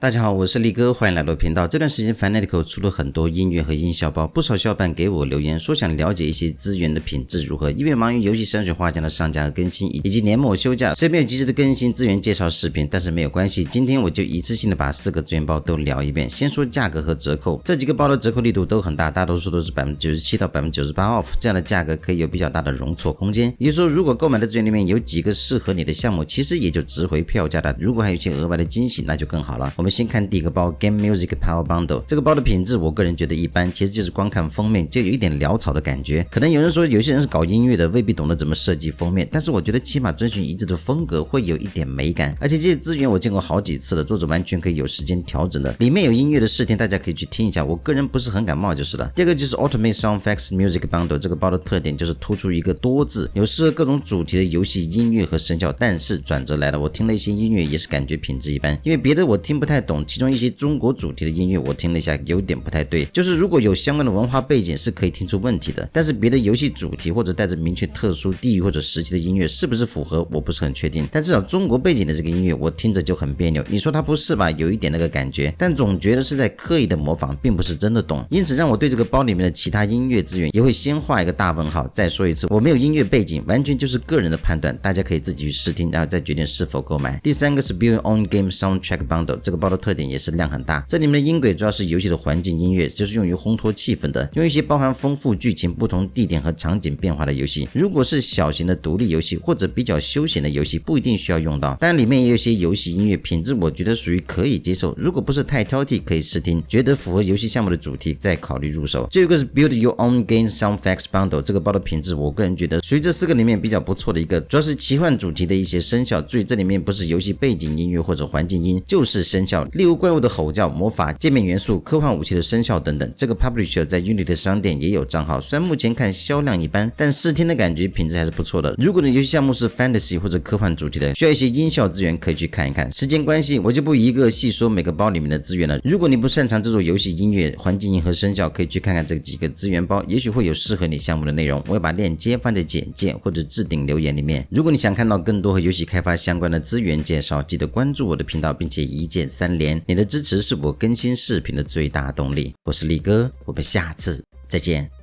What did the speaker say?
大家好，我是力哥，欢迎来到频道。这段时间 Fanatical 出了很多音乐和音效包，不少小伙伴给我留言说想了解一些资源的品质如何，因为忙于游戏山水画匠的上架和更新，以及年末休假，所以没有及时的更新资源介绍视频。但是没有关系，今天我就一次性的把4个资源包都聊一遍。先说价格和折扣，这几个包的折扣力度都很大，大多数都是97%到98% off， 这样的价格可以有比较大的容错空间。也就是说，如果购买的资源里面有几个适合你的项目，其实也就值回票价的。如果还有一些额外的惊喜，那就更好了。我们先看第一个包 Game Music Power Bundle， 这个包的品质我个人觉得一般，其实就是光看封面就有一点潦草的感觉。可能有人说有些人是搞音乐的，未必懂得怎么设计封面，但是我觉得起码遵循一致的风格会有一点美感。而且这些资源我见过好几次了，作者完全可以有时间调整的。里面有音乐的试听，大家可以去听一下，我个人不是很感冒就是了。第二个就是 Ultimate Sound Effects Music Bundle， 这个包的特点就是突出一个多字，有适合各种主题的游戏音乐和声效。但是转折来了，我听了一些音乐也是感觉品质一般，因为别的我听不太懂，其中一些中国主题的音乐我听了一下有点不太对，就是如果有相关的文化背景是可以听出问题的，但是别的游戏主题或者带着明确特殊地域或者时期的音乐是不是符合我不是很确定，但至少中国背景的这个音乐我听着就很别扭。你说它不是吧，有一点那个感觉，但总觉得是在刻意的模仿，并不是真的懂，因此让我对这个包里面的其他音乐资源也会先画一个大问号。再说一次，我没有音乐背景，完全就是个人的判断，大家可以自己去试听，然后再决定是否购买。第三个是 Build Your Own Game Soundtrack Bundle， 这个包的特点也是量很大，这里面的音轨主要是游戏的环境音乐，就是用于烘托气氛的，用一些包含丰富剧情、不同地点和场景变化的游戏。如果是小型的独立游戏或者比较休闲的游戏，不一定需要用到，但里面也有一些游戏音乐品质我觉得属于可以接受，如果不是太挑剔可以试听，觉得符合游戏项目的主题再考虑入手。最后一个是 Build Your Own Game Sound Effects Bundle， 这个包的品质我个人觉得属于这4个里面比较不错的一个，主要是奇幻主题的一些声效，注意这里面不是游戏背景音乐或者环境音，就是声效，例如怪物的吼叫、魔法、界面元素、科幻武器的声效等等。这个 Publisher 在 Unity 的商店也有账号，虽然目前看销量一般，但试听的感觉品质还是不错的。如果你的游戏项目是 Fantasy 或者科幻主题的，需要一些音效资源可以去看一看。时间关系我就不一个细说每个包里面的资源了，如果你不擅长制作游戏音乐、环境音和声效，可以去看看这几个资源包，也许会有适合你项目的内容。我会把链接放在简介或者置顶留言里面。如果你想看到更多和游戏开发相关的资源介绍，记得关注我的频道，并且一键3连，你的支持是我更新视频的最大动力。我是力哥，我们下次再见。